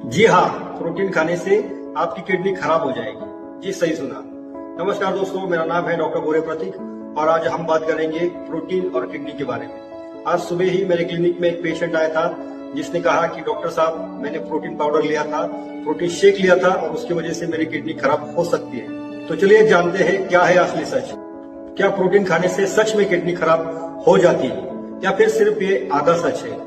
जी हाँ, प्रोटीन खाने से आपकी किडनी खराब हो जाएगी। जी सही सुना। नमस्कार दोस्तों, मेरा नाम है डॉक्टर गोरे प्रतीक और आज हम बात करेंगे प्रोटीन और किडनी के बारे में। आज सुबह ही मेरे क्लिनिक में एक पेशेंट आया था जिसने कहा कि डॉक्टर साहब, मैंने प्रोटीन पाउडर लिया था, प्रोटीन शेक लिया था और उसकी वजह से मेरी किडनी खराब हो सकती है। तो चलिए जानते हैं क्या है असली सच। क्या प्रोटीन खाने से सच में किडनी खराब हो जाती है या फिर सिर्फ ये आधा सच है?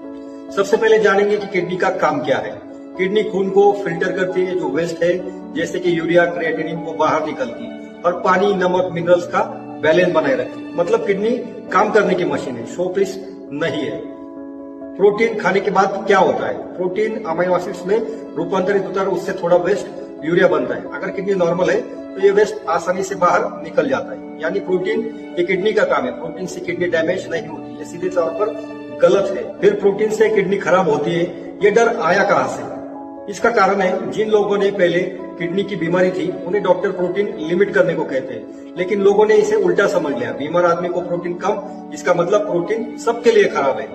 सबसे पहले जानेंगे कि किडनी का काम क्या है। किडनी खून को फिल्टर करती है, जो वेस्ट है जैसे कि यूरिया, क्रिएटिनिन को बाहर निकलती है और पानी, नमक, मिनरल्स का बैलेंस बनाए रखती है। मतलब किडनी काम करने की मशीन है, शो पीस नहीं है। प्रोटीन खाने के बाद क्या होता है? प्रोटीन अमीनो एसिड्स में रूपांतरित होता है, उससे थोड़ा वेस्ट यूरिया बनता है। अगर किडनी नॉर्मल है तो ये वेस्ट आसानी से बाहर निकल जाता है। यानी प्रोटीन ये किडनी का काम है। प्रोटीन से किडनी डैमेज नहीं होती, ये सीधे तौर पर गलत है। फिर प्रोटीन से किडनी खराब होती है, ये डर आया कहां से? इसका कारण है, जिन लोगों ने पहले किडनी की बीमारी थी उन्हें डॉक्टर प्रोटीन लिमिट करने को कहते हैं, लेकिन लोगों ने इसे उल्टा समझ लिया। बीमार आदमी को प्रोटीन कम, इसका मतलब प्रोटीन सबके लिए खराब है।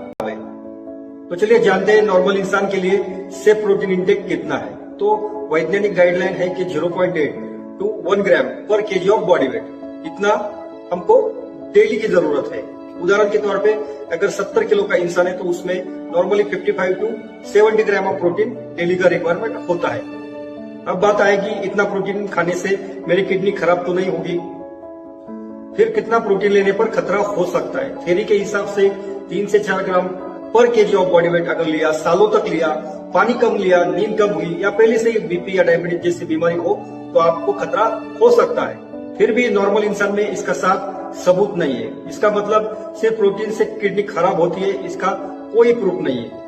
तो चलिए जानते हैं नॉर्मल इंसान के लिए सेफ प्रोटीन इंटेक कितना है। तो वैज्ञानिक गाइडलाइन है कि 0.8 to 1 ग्राम पर केजी ऑफ बॉडी वेट, इतना हमको डेली की जरूरत है। उदाहरण के तौर पे अगर 70 किलो का इंसान है तो उसमें normally 55 to 70 gram of protein daily का रिक्वायरमेंट होता है। अब बात आएगी, इतना प्रोटीन खाने से मेरी किडनी खराब तो नहीं होगी? फिर कितना प्रोटीन लेने पर खतरा हो सकता है? थ्योरी के हिसाब से 3 से 4 ग्राम पर केजी ऑफ बॉडी वेट अगर लिया, सालों तक लिया, पानी कम लिया, नींद कम हुई या पहले से बीपी या डायबिटीज जैसी बीमारी हो तो आपको खतरा हो सकता है। फिर भी नॉर्मल इंसान में इसका साफ सबूत नहीं है। इसका मतलब सिर्फ प्रोटीन से किडनी खराब होती है, इसका कोई प्रूफ नहीं है।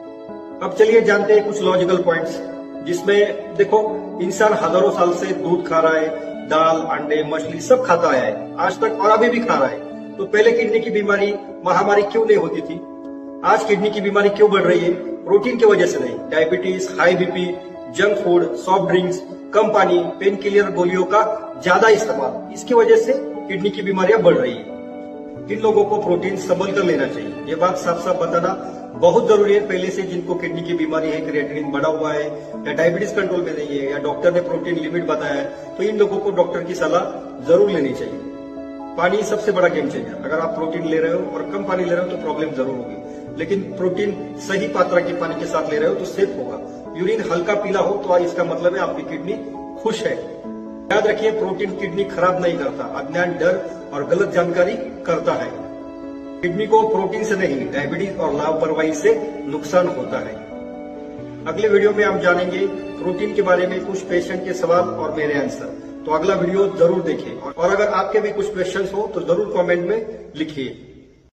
अब चलिए जानते हैं कुछ लॉजिकल पॉइंट्स, जिसमें देखो, इंसान हजारों साल से दूध खा रहा है, दाल, अंडे, मछली सब खाता आया है आज तक और अभी भी खा रहा है। तो पहले किडनी की बीमारी, महामारी क्यों नहीं होती थी? आज किडनी की बीमारी क्यों बढ़ रही है? प्रोटीन की वजह से नहीं। Diabetes, high BP, junk food, soft drinks, कम पानी, पेन किलर गोलियों का ज्यादा इस्तेमाल, इसकी वजह से किडनी की बीमारियां बढ़ रही है। इन लोगों को प्रोटीन संभल कर लेना चाहिए, ये बात साफ साफ बताना बहुत जरूरी है। पहले से जिनको किडनी की बीमारी है, क्रिएटिनिन बढ़ा हुआ है या डायबिटीज कंट्रोल में नहीं है या डॉक्टर ने प्रोटीन लिमिट बताया है, तो इन लोगों को डॉक्टर की सलाह जरूर लेनी चाहिए। पानी सबसे बड़ा गेम चेंजर। अगर आप प्रोटीन ले रहे हो और कम पानी ले रहे हो तो प्रॉब्लम जरूर होगी, लेकिन प्रोटीन सही मात्रा के पानी के साथ ले रहे हो तो सेफ होगा। यूरिन हल्का पीला हो तो इसका मतलब है आपकी किडनी खुश है। याद रखिए, प्रोटीन किडनी खराब नहीं करता, अज्ञान, डर और गलत जानकारी करता है। किडनी को प्रोटीन से नहीं, डायबिटीज और लापरवाही से नुकसान होता है। अगले वीडियो में हम जानेंगे प्रोटीन के बारे में कुछ पेशेंट के सवाल और मेरे आंसर। तो अगला वीडियो जरूर देखें और अगर आपके भी कुछ क्वेश्चंस हो तो जरूर कमेंट में लिखिए।